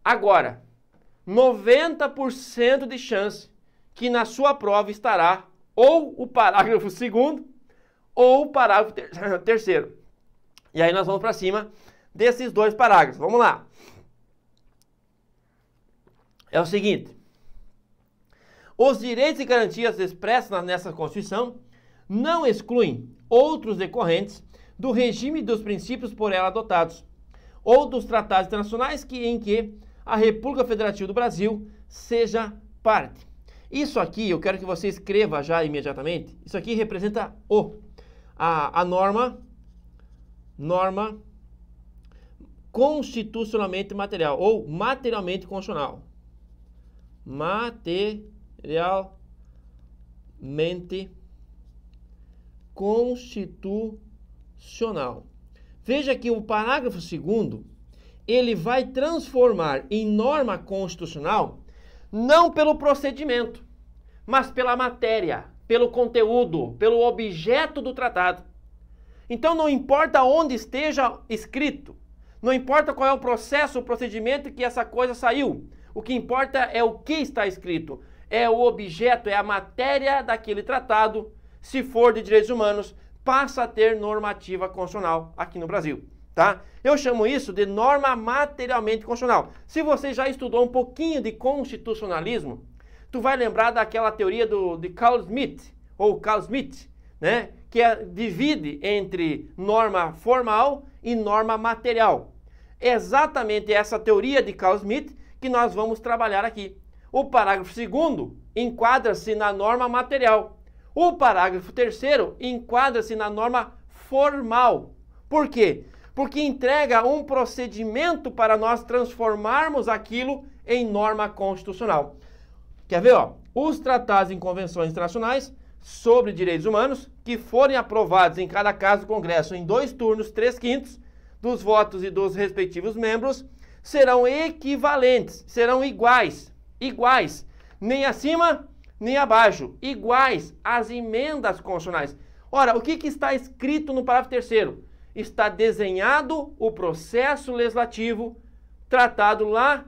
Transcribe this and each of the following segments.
Agora, 90% de chance que na sua prova estará ou o parágrafo 2º ou o parágrafo 3º. E aí nós vamos para cima desses dois parágrafos. Vamos lá. É o seguinte. Os direitos e garantias expressos nessa Constituição não excluem outros decorrentes do regime dos princípios por ela adotados ou dos tratados internacionais em que a República Federativa do Brasil seja parte. Isso aqui, eu quero que você escreva já imediatamente, isso aqui representa a norma constitucionalmente material, ou materialmente constitucional. Materialmente constitucional. Veja que o parágrafo 2º, ele vai transformar em norma constitucional não pelo procedimento, mas pela matéria, pelo conteúdo, pelo objeto do tratado. Então não importa onde esteja escrito, não importa qual é o processo, o procedimento que essa coisa saiu, o que importa é o que está escrito, é o objeto, é a matéria daquele tratado. Se for de direitos humanos, passa a ter normativa constitucional aqui no Brasil, tá? Eu chamo isso de norma materialmente constitucional. Se você já estudou um pouquinho de constitucionalismo, tu vai lembrar daquela teoria de Carl Schmitt, né? Que divide entre norma formal e norma material. É exatamente essa teoria de Carl Schmitt que nós vamos trabalhar aqui. O parágrafo 2º enquadra-se na norma material. O parágrafo 3º enquadra-se na norma formal. Por quê? Porque entrega um procedimento para nós transformarmos aquilo em norma constitucional. Quer ver? Os tratados e convenções internacionais sobre direitos humanos, que forem aprovados em cada caso do Congresso em 2 turnos, 3/5 dos votos e dos respectivos membros, serão equivalentes, serão iguais, nem acima nem abaixo, iguais às emendas constitucionais. Ora, o que está escrito no parágrafo 3º? Está desenhado o processo legislativo tratado lá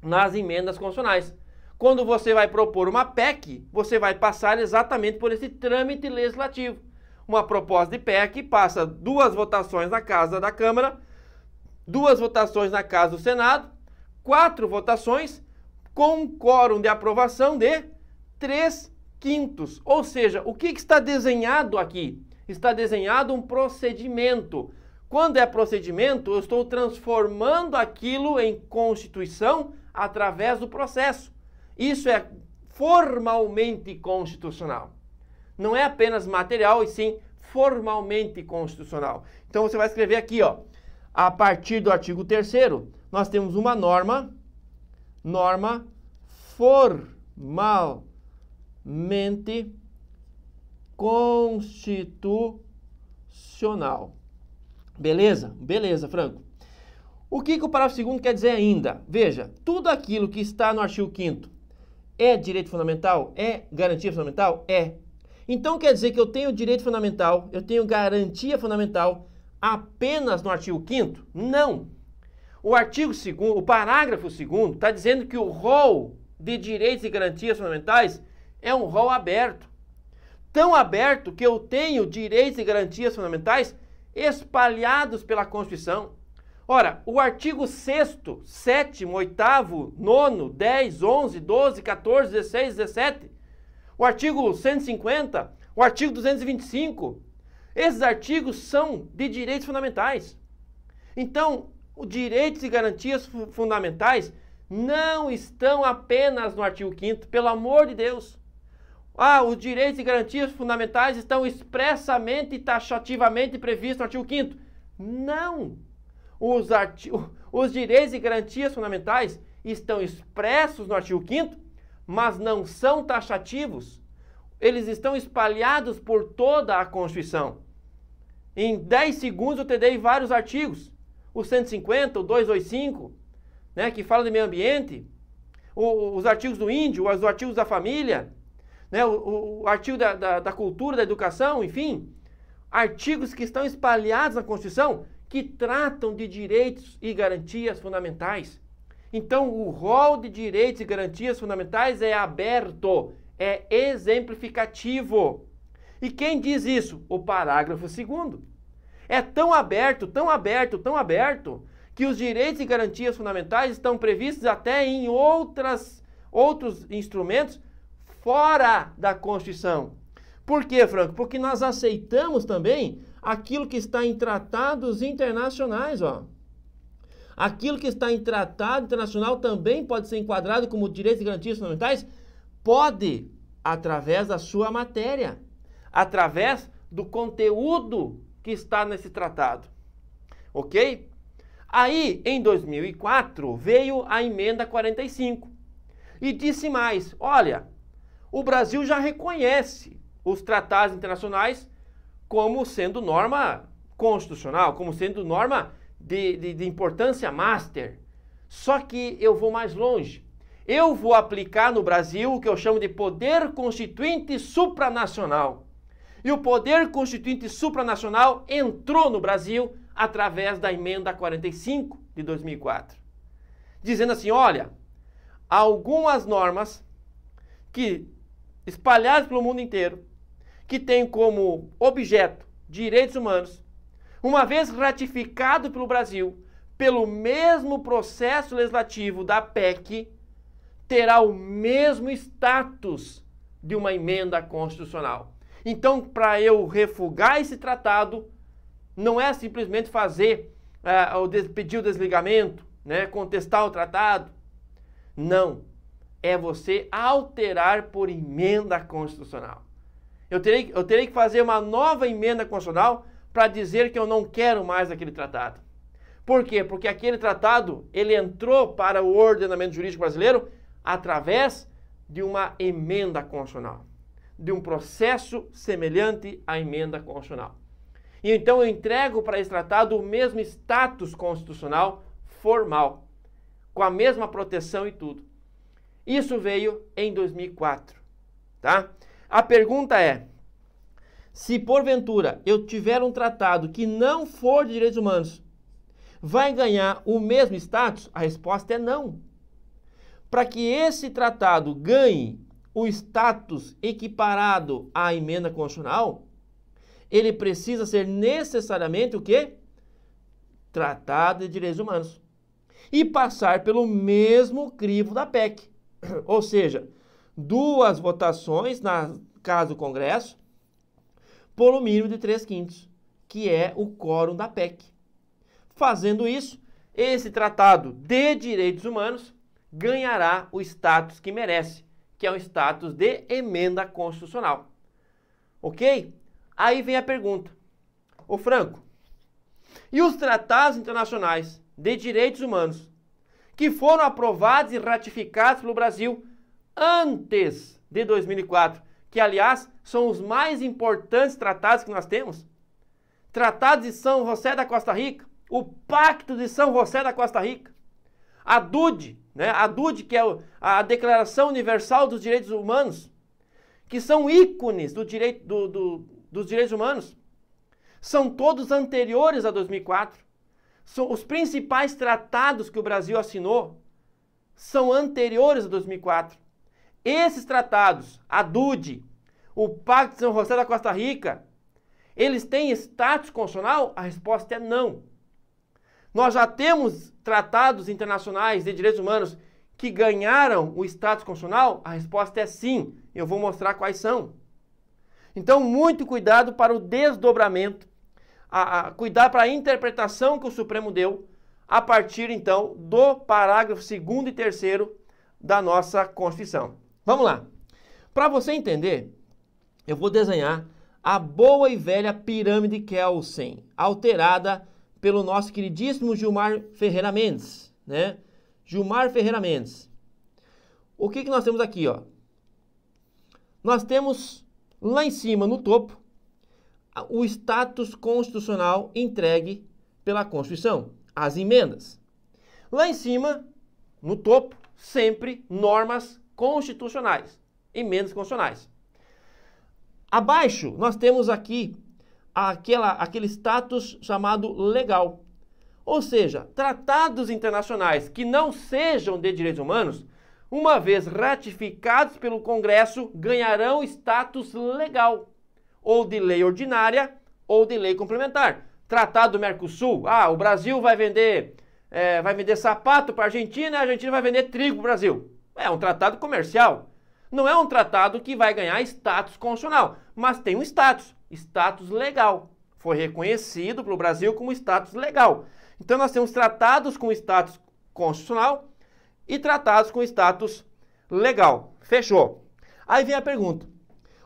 nas emendas constitucionais. Quando você vai propor uma PEC, você vai passar exatamente por esse trâmite legislativo. Uma proposta de PEC passa 2 votações na Casa da Câmara, 2 votações na Casa do Senado, 4 votações com um quórum de aprovação de 3/5. Ou seja, o que está desenhado aqui? Está desenhado um procedimento. Quando é procedimento, eu estou transformando aquilo em Constituição através do processo. Isso é formalmente constitucional. Não é apenas material, e sim formalmente constitucional. Então você vai escrever aqui, a partir do artigo 3º, nós temos uma norma formalmente constitucional. Beleza? Beleza, Franco. O que o parágrafo 2º quer dizer ainda? Veja, tudo aquilo que está no artigo 5º é direito fundamental? É garantia fundamental? É. Então quer dizer que eu tenho direito fundamental, eu tenho garantia fundamental apenas no artigo 5º? Não. O artigo 2º, o parágrafo 2º, está dizendo que o rol de direitos e garantias fundamentais é um rol aberto. Tão aberto que eu tenho direitos e garantias fundamentais espalhados pela Constituição. Ora, o artigo 6º, 7º, 8º, 9º, 10, 11, 12, 14, 16, 17, o artigo 150, o artigo 225, esses artigos são de direitos fundamentais. Então, os direitos e garantias fundamentais não estão apenas no artigo 5º, pelo amor de Deus. Os direitos e garantias fundamentais estão expressamente e taxativamente previstos no artigo 5º. Não! Os direitos e garantias fundamentais estão expressos no artigo 5º, mas não são taxativos. Eles estão espalhados por toda a Constituição. Em 10 segundos eu te dei vários artigos. O 150, o 225, né, que fala de meio ambiente, os artigos do índio, os artigos da família, né, o artigo da cultura, da educação, enfim. Artigos que estão espalhados na Constituição que tratam de direitos e garantias fundamentais. Então, o rol de direitos e garantias fundamentais é aberto, é exemplificativo. E quem diz isso? O parágrafo 2º. É tão aberto, tão aberto, tão aberto, que os direitos e garantias fundamentais estão previstos até em outros instrumentos fora da Constituição. Por quê, Franco? Porque nós aceitamos também aquilo que está em tratados internacionais, ó. Aquilo que está em tratado internacional também pode ser enquadrado como direitos e garantias fundamentais? Pode, através da sua matéria, através do conteúdo que está nesse tratado. Ok? Aí, em 2004, veio a emenda 45 e disse mais, olha, o Brasil já reconhece os tratados internacionais como sendo norma constitucional, como sendo norma de importância master. Só que eu vou mais longe. Eu vou aplicar no Brasil o que eu chamo de poder constituinte supranacional. E o poder constituinte supranacional entrou no Brasil através da emenda 45 de 2004. Dizendo assim, olha, algumas normas que espalhadas pelo mundo inteiro, que têm como objeto direitos humanos, uma vez ratificado pelo Brasil, pelo mesmo processo legislativo da PEC, terá o mesmo status de uma emenda constitucional. Então, para eu refugar esse tratado, não é simplesmente pedir o desligamento, né, contestar o tratado. Não. É você alterar por emenda constitucional. Eu terei que fazer uma nova emenda constitucional para dizer que eu não quero mais aquele tratado. Por quê? Porque aquele tratado, ele entrou para o ordenamento jurídico brasileiro através de uma emenda constitucional, de um processo semelhante à emenda constitucional. E então eu entrego para esse tratado o mesmo status constitucional formal, com a mesma proteção e tudo. Isso veio em 2004, tá? A pergunta é, se porventura eu tiver um tratado que não for de direitos humanos, vai ganhar o mesmo status? A resposta é não. Para que esse tratado ganhe o status equiparado à emenda constitucional, ele precisa ser necessariamente o quê? Tratado de direitos humanos. E passar pelo mesmo crivo da PEC. Ou seja, 2 votações, na caso do Congresso, por um mínimo de 3/5, que é o quórum da PEC. Fazendo isso, esse tratado de direitos humanos ganhará o status que merece, que é o status de emenda constitucional. Ok? Aí vem a pergunta. Ô Franco, e os tratados internacionais de direitos humanos que foram aprovados e ratificados pelo Brasil antes de 2004, que, aliás, são os mais importantes tratados que nós temos? Tratado de São José da Costa Rica, o Pacto de São José da Costa Rica, a DUD, né? A DUD, que é a Declaração Universal dos Direitos Humanos, que são ícones dos direitos humanos, são todos anteriores a 2004. São os principais tratados que o Brasil assinou são anteriores a 2004. Esses tratados, a DUD, o Pacto de São José da Costa Rica, eles têm status constitucional? A resposta é não. Nós já temos tratados internacionais de direitos humanos que ganharam o status constitucional? A resposta é sim. Eu vou mostrar quais são. Então, muito cuidado para o desdobramento, cuidar para a interpretação que o Supremo deu a partir, então, do parágrafo 2º e 3º da nossa Constituição. Vamos lá. Para você entender, eu vou desenhar a boa e velha pirâmide Kelsen, alterada pelo nosso queridíssimo Gilmar Ferreira Mendes, né? Gilmar Ferreira Mendes. O que nós temos aqui, ó? Nós temos lá em cima, no topo, o status constitucional entregue pela Constituição, as emendas. Lá em cima, no topo, sempre normas constitucionais, emendas constitucionais. Abaixo, nós temos aqui aquele status chamado legal. Ou seja, tratados internacionais que não sejam de direitos humanos, uma vez ratificados pelo Congresso, ganharão status legal, ou de lei ordinária, ou de lei complementar. Tratado do Mercosul, o Brasil vai vender sapato para a Argentina vai vender trigo para o Brasil. É um tratado comercial. Não é um tratado que vai ganhar status constitucional, mas tem um status legal. Foi reconhecido pelo Brasil como status legal. Então nós temos tratados com status constitucional e tratados com status legal. Fechou. Aí vem a pergunta: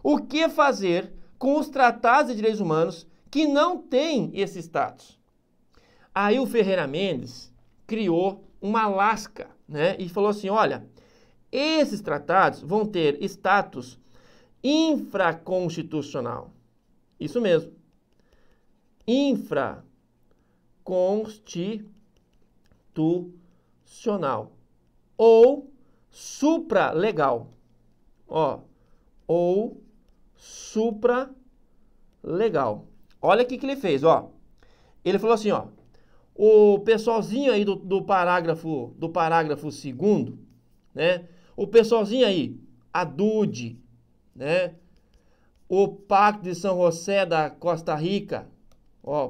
o que fazer com os tratados de direitos humanos que não têm esse status? Aí o Ferreira Mendes criou uma lasca, né? E falou assim, olha, esses tratados vão ter status infraconstitucional. Isso mesmo. Infraconstitucional. Ou supralegal. Ou supralegal. Olha o que ele fez, Ele falou assim, o pessoalzinho aí do parágrafo 2º, né? O pessoalzinho aí, a DUD, né? O Pacto de São José da Costa Rica,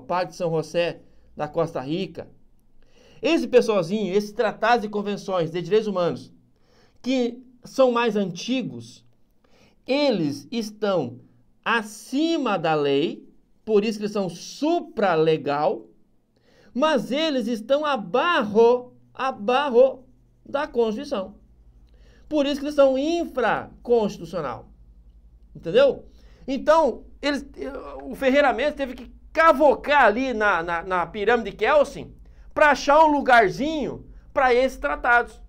Pacto de São José da Costa Rica. Esse pessoalzinho, esses tratados e convenções de direitos humanos que são mais antigos, eles estão acima da lei, por isso que eles são supralegal, mas eles estão abaixo da Constituição. Por isso que eles são infraconstitucional. Entendeu? Então, o Ferreira Mendes teve que cavocar ali na pirâmide de Kelsen para achar um lugarzinho para esses tratados,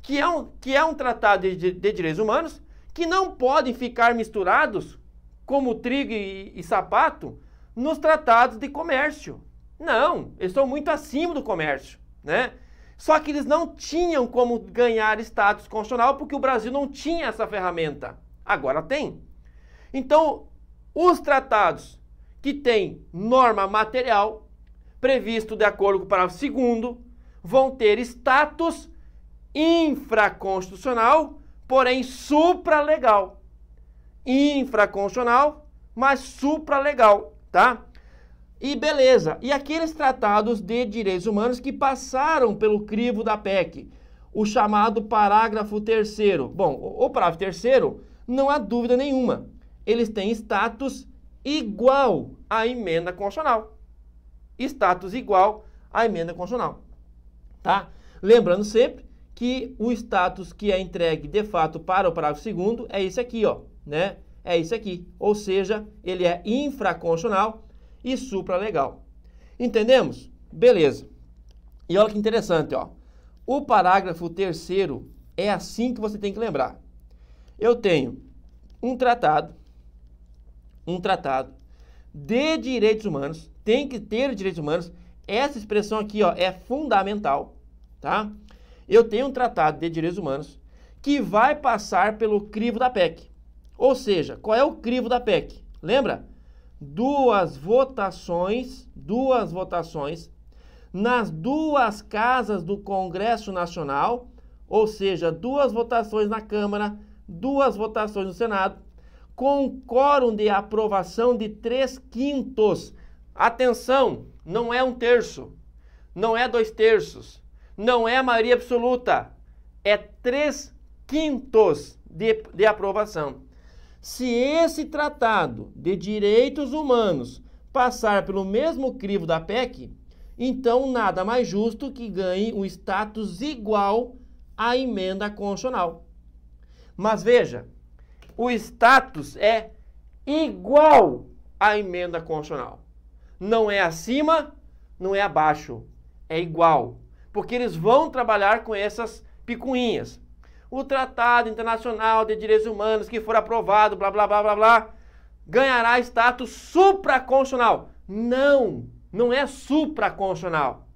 que é um tratado de direitos humanos que não podem ficar misturados como trigo e sapato nos tratados de comércio. Não, eles estão muito acima do comércio, né? Só que eles não tinham como ganhar status constitucional porque o Brasil não tinha essa ferramenta. Agora tem. Então, os tratados que têm norma material, previsto de acordo com o parágrafo 2º, vão ter status infraconstitucional, porém supralegal. Infraconstitucional, mas supralegal, tá? E beleza, e aqueles tratados de direitos humanos que passaram pelo crivo da PEC, o chamado parágrafo 3º. Bom, o parágrafo 3º, não há dúvida nenhuma, eles têm status igual à emenda constitucional. Status igual à emenda constitucional, tá? Lembrando sempre que o status que é entregue de fato para o parágrafo 2º é esse aqui, né? É esse aqui, ou seja, ele é infraconstitucional e supralegal. Entendemos? Beleza. E olha que interessante, o parágrafo 3º é assim que você tem que lembrar. Eu tenho um tratado de direitos humanos, tem que ter direitos humanos. Essa expressão aqui, é fundamental, tá? Eu tenho um tratado de direitos humanos que vai passar pelo crivo da PEC. Ou seja, qual é o crivo da PEC? Lembra? Duas votações nas duas casas do Congresso Nacional, ou seja, 2 votações na Câmara, 2 votações no Senado, com quórum de aprovação de 3/5. Atenção, não é 1/3, não é 2/3, não é a maioria absoluta, é 3/5 de aprovação. Se esse tratado de direitos humanos passar pelo mesmo crivo da PEC, então nada mais justo que ganhe um status igual à emenda constitucional. Mas veja, o status é igual à emenda constitucional. Não é acima, não é abaixo, é igual. Porque eles vão trabalhar com essas picuinhas. O Tratado Internacional de Direitos Humanos que for aprovado, blá, blá, blá, blá, blá, ganhará status supraconstitucional. Não é supraconstitucional.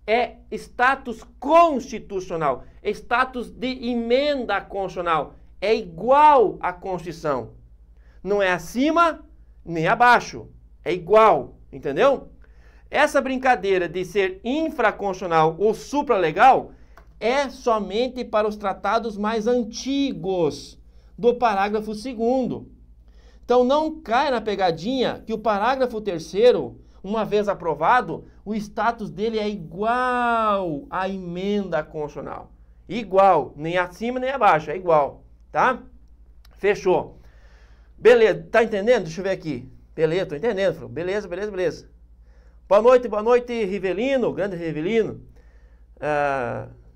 É status constitucional. É status de emenda constitucional. É igual à Constituição. Não é acima nem abaixo. É igual, entendeu? Essa brincadeira de ser infraconstitucional ou supralegal é somente para os tratados mais antigos do parágrafo 2º. Então não cai na pegadinha que o parágrafo 3º, uma vez aprovado, o status dele é igual à emenda constitucional. Igual, nem acima nem abaixo, é igual, tá? Fechou. Beleza, tá entendendo? Deixa eu ver aqui. Beleza, tô entendendo. Beleza, beleza, beleza. Boa noite, Rivelino, grande Rivelino.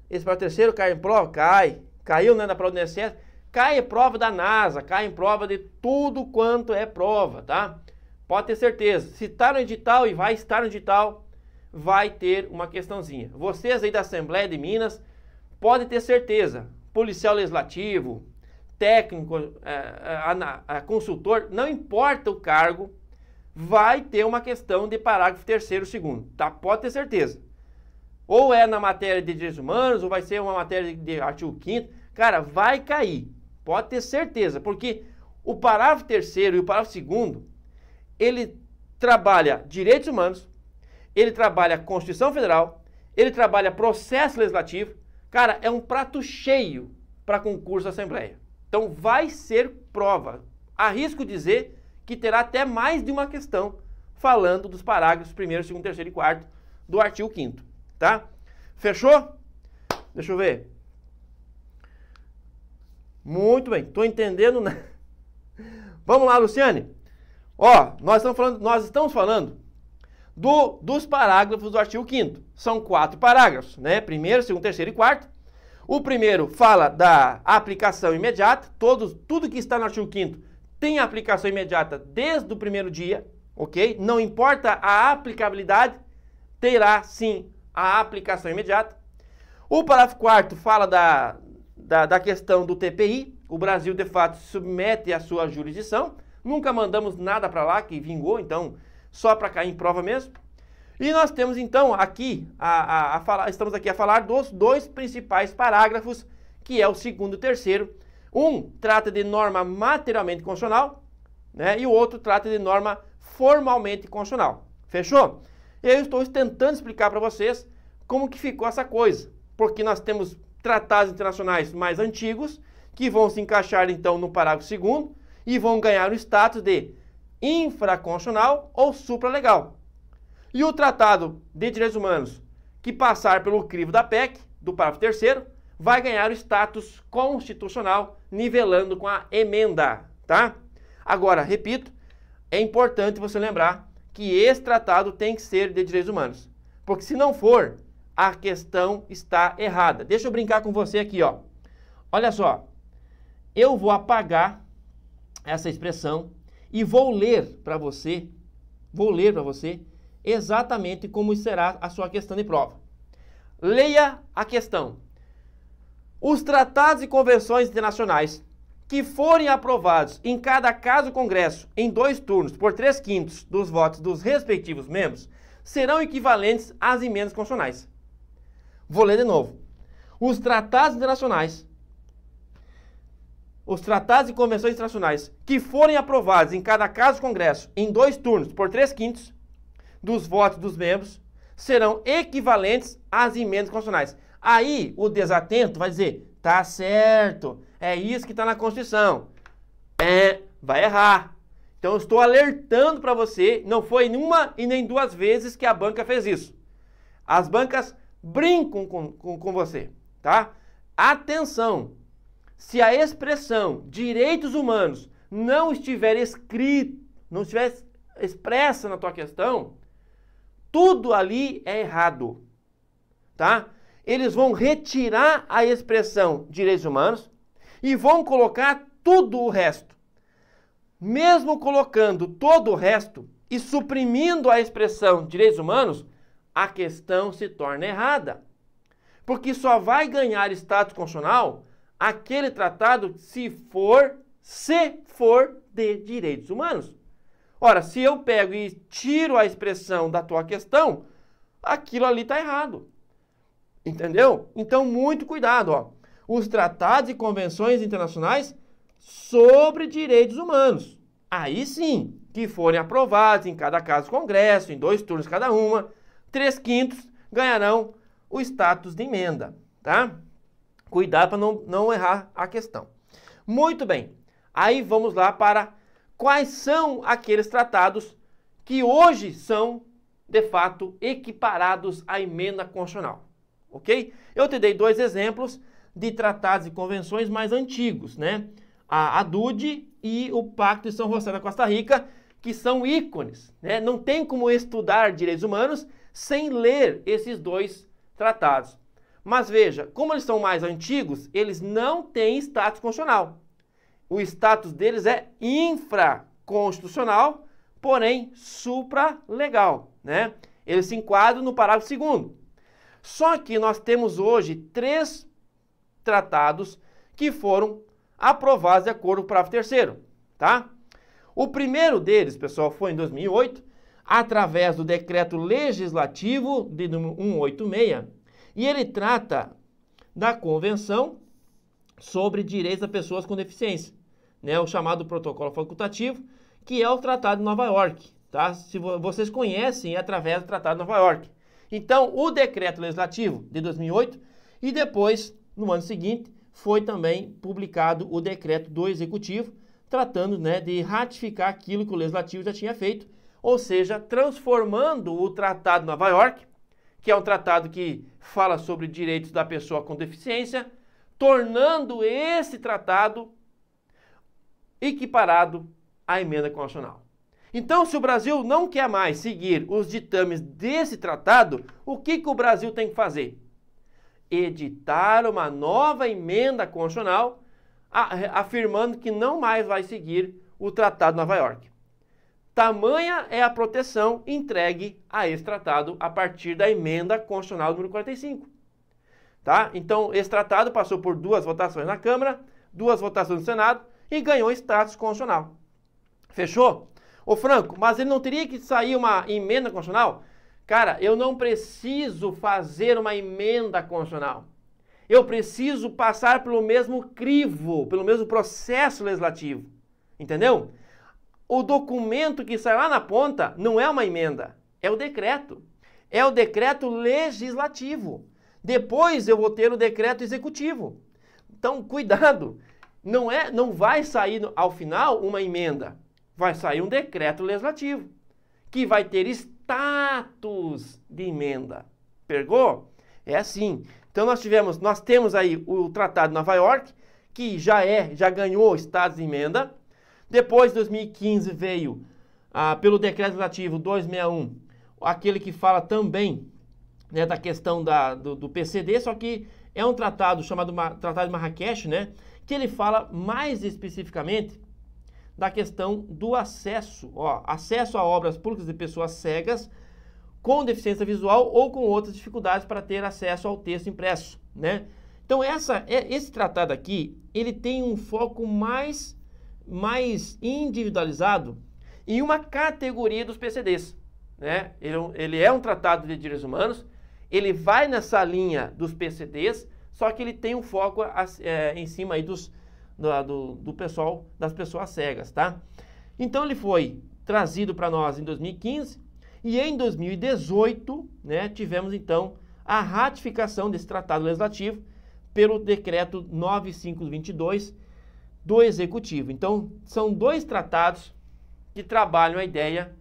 Esse para o 3º cai em prova? Cai. Caiu, né, na prova do INSS? Cai em prova da NASA, cai em prova de tudo quanto é prova, tá? Pode ter certeza. Se está no edital e vai estar no edital, vai ter uma questãozinha. Vocês aí da Assembleia de Minas, podem ter certeza. Policial legislativo, técnico, consultor, não importa o cargo, vai ter uma questão de parágrafo 3º e 2º, tá? Pode ter certeza. Ou é na matéria de direitos humanos, ou vai ser uma matéria de artigo 5º. Cara, vai cair. Pode ter certeza, porque o parágrafo 3º e o parágrafo 2º, ele trabalha direitos humanos, ele trabalha Constituição Federal, ele trabalha processo legislativo. Cara, é um prato cheio para concurso da Assembleia. Então vai ser prova. Arrisco dizer que terá até mais de uma questão falando dos parágrafos 1º, 2º, 3º e 4º do artigo 5º, tá? Fechou? Deixa eu ver. Muito bem, estou entendendo, né? Vamos lá, Luciane. Ó, nós estamos falando dos parágrafos do artigo 5º. São 4 parágrafos, né? 1º, 2º, 3º e 4º. O primeiro fala da aplicação imediata. Tudo que está no artigo 5º tem aplicação imediata desde o primeiro dia, ok? Não importa a aplicabilidade, terá sim a aplicação imediata. O parágrafo 4º fala da questão do TPI. O Brasil, de fato, se submete à sua jurisdição. Nunca mandamos nada para lá que vingou, então só para cair em prova mesmo. E nós temos então aqui, estamos aqui a falar dos 2 principais parágrafos, que é o 2º e 3º. Um trata de norma materialmente constitucional, né, e o outro trata de norma formalmente constitucional. Fechou? Eu estou tentando explicar para vocês como que ficou essa coisa, porque nós temos tratados internacionais mais antigos, que vão se encaixar então no parágrafo 2º e vão ganhar o status de infraconstitucional ou supralegal. E o Tratado de Direitos Humanos, que passar pelo crivo da PEC, do parágrafo 3º, vai ganhar o status constitucional, nivelando com a emenda, tá? Agora, repito, é importante você lembrar que esse tratado tem que ser de direitos humanos, porque se não for, a questão está errada. Deixa eu brincar com você aqui, ó. Olha só, eu vou apagar essa expressão e vou ler para você exatamente como será a sua questão de prova. Leia a questão. Os tratados e convenções internacionais que forem aprovados em cada caso do Congresso em 2 turnos por 3/5 dos votos dos respectivos membros serão equivalentes às emendas constitucionais. Vou ler de novo. Os tratados internacionais, os tratados e convenções internacionais que forem aprovados em cada caso do Congresso em 2 turnos por 3/5 dos votos dos membros serão equivalentes às emendas constitucionais. Aí o desatento vai dizer, tá certo, é isso que está na Constituição. Vai errar. Então eu estou alertando para você, não foi uma e nem 2 vezes que a banca fez isso. As bancas brincam com você, tá? Atenção, se a expressão direitos humanos não estiver escrito, não estiver expressa na tua questão, tudo ali é errado, tá? Eles vão retirar a expressão direitos humanos e vão colocar tudo o resto. Mesmo colocando todo o resto e suprimindo a expressão direitos humanos, a questão se torna errada. Porque só vai ganhar status constitucional aquele tratado se for de direitos humanos. Ora, se eu pego e tiro a expressão da tua questão, aquilo ali está errado. Entendeu? Então, muito cuidado, ó. Os tratados e convenções internacionais sobre direitos humanos. Aí sim, que forem aprovados em cada caso do Congresso, em 2 turnos cada uma, 3/5 ganharão o status de emenda, tá? Cuidado para não errar a questão. Muito bem, aí vamos lá para quais são aqueles tratados que hoje são, de fato, equiparados à emenda constitucional, ok? Eu te dei 2 exemplos de tratados e convenções mais antigos, né? A ADUD e o Pacto de São José da Costa Rica, que são ícones, né? Não tem como estudar direitos humanos sem ler esses 2 tratados. Mas veja, como eles são mais antigos, eles não têm status constitucional. O status deles é infraconstitucional, porém supralegal, né? Eles se enquadram no parágrafo 2º. Só que nós temos hoje 3 tratados que foram aprovados de acordo com o parágrafo 3º, tá? O primeiro deles, pessoal, foi em 2008, através do decreto legislativo de número 186, e ele trata da Convenção sobre Direitos das Pessoas com Deficiência, né, o chamado Protocolo Facultativo, que é o Tratado de Nova York, tá? Se vocês conhecem, é através do Tratado de Nova York. Então, o decreto legislativo de 2008 e depois, no ano seguinte, foi também publicado o decreto do Executivo, tratando, né, de ratificar aquilo que o Legislativo já tinha feito, ou seja, transformando o Tratado de Nova York, que é um tratado que fala sobre direitos da pessoa com deficiência, tornando esse tratado equiparado à emenda constitucional. Então, se o Brasil não quer mais seguir os ditames desse tratado, o que o Brasil tem que fazer? Editar uma nova emenda constitucional afirmando que não mais vai seguir o Tratado de Nova York. Tamanha é a proteção entregue a esse tratado a partir da emenda constitucional número 45. Tá? Então, esse tratado passou por 2 votações na Câmara, 2 votações no Senado e ganhou status constitucional. Fechou? Ô Franco, mas ele não teria que sair uma emenda constitucional? Cara, eu não preciso fazer uma emenda constitucional. Eu preciso passar pelo mesmo crivo, pelo mesmo processo legislativo. Entendeu? O documento que sai lá na ponta não é uma emenda, é o decreto. É o decreto legislativo. Depois eu vou ter o decreto executivo. Então, cuidado. Não vai sair ao final uma emenda. Vai sair um decreto legislativo, que vai ter status de emenda. Pegou? É assim. Então nós temos aí o Tratado de Nova York, que já ganhou status de emenda. Depois, em 2015, veio pelo Decreto Legislativo 261, aquele que fala também, né, da questão do PCD, só que é um tratado chamado Tratado de Marrakech, né, que ele fala mais especificamente da questão do acesso a obras públicas de pessoas cegas com deficiência visual ou com outras dificuldades para ter acesso ao texto impresso, né? Então esse tratado aqui, ele tem um foco mais individualizado em uma categoria dos PCDs, né? Ele é um tratado de direitos humanos, ele vai nessa linha dos PCDs, só que ele tem um foco em cima aí do pessoal, das pessoas cegas, tá? Então ele foi trazido para nós em 2015 e em 2018, né, tivemos então a ratificação desse tratado legislativo pelo decreto 9522 do Executivo. Então, são 2 tratados que trabalham a ideia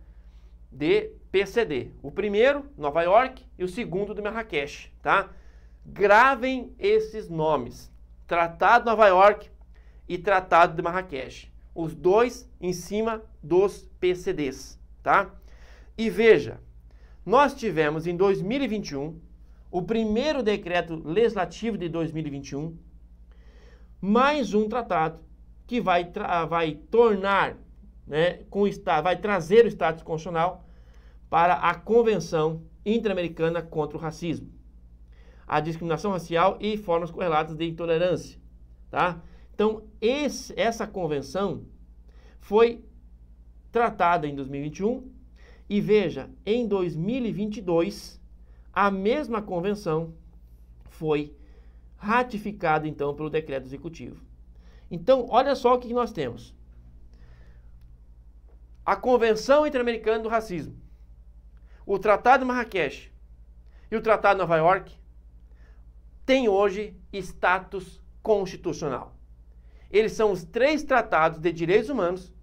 de PCD. O primeiro, Nova York, e o segundo, do Marrakech, tá? Gravem esses nomes. Tratado de Nova York e Tratado de Marrakech. Os 2 em cima dos PCDs, tá? E veja, nós tivemos em 2021 o primeiro decreto legislativo de 2021, mais um tratado que vai tornar, né, vai trazer o status constitucional para a Convenção Interamericana contra o Racismo, a discriminação racial e formas correlatas de intolerância, tá? Então, essa convenção foi tratada em 2021 e veja, em 2022, a mesma convenção foi ratificada, então, pelo decreto executivo. Então, olha só o que nós temos. a Convenção Interamericana do Racismo, o Tratado de Marrakech e o Tratado de Nova York têm hoje status constitucional. Eles são os 3 tratados de direitos humanos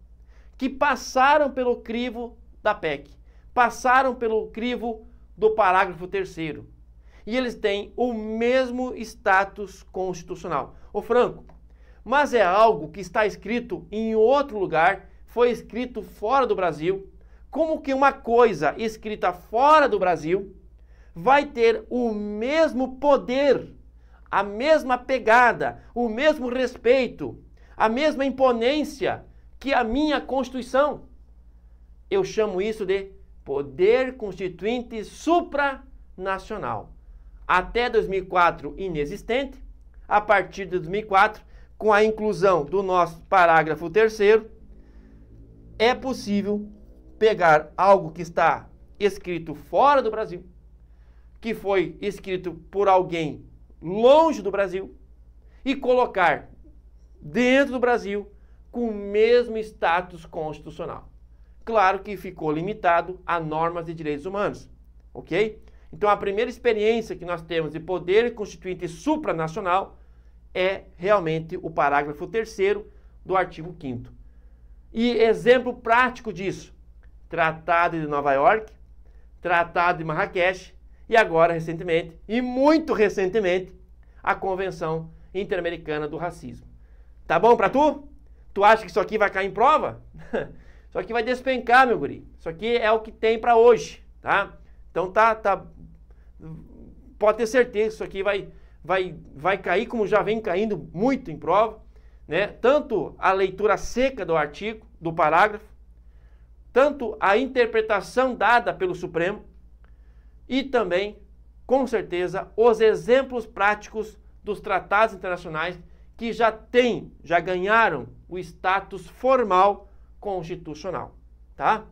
que passaram pelo crivo da PEC, passaram pelo crivo do parágrafo 3º. E eles têm o mesmo status constitucional. Ô Franco, mas é algo que está escrito em outro lugar, foi escrito fora do Brasil. Como que uma coisa escrita fora do Brasil vai ter o mesmo poder, a mesma pegada, o mesmo respeito, a mesma imponência que a minha Constituição? Eu chamo isso de poder constituinte supranacional. Até 2004, inexistente. A partir de 2004, com a inclusão do nosso parágrafo 3º, é possível pegar algo que está escrito fora do Brasil, que foi escrito por alguém longe do Brasil, e colocar dentro do Brasil com o mesmo status constitucional. Claro que ficou limitado a normas de direitos humanos, ok? Então a primeira experiência que nós temos de poder constituinte supranacional é realmente o parágrafo 3º do artigo 5º. E exemplo prático disso, Tratado de Nova York, Tratado de Marrakech e agora recentemente, e muito recentemente, a Convenção Interamericana do Racismo. Tá bom pra tu? Tu acha que isso aqui vai cair em prova? Isso aqui vai despencar, meu guri. Isso aqui é o que tem pra hoje, tá? Então pode ter certeza que isso aqui vai cair, como já vem caindo muito em prova, né? Tanto a leitura seca do artigo, do parágrafo, tanto a interpretação dada pelo Supremo e também, com certeza, os exemplos práticos dos tratados internacionais que já ganharam o status formal constitucional, tá?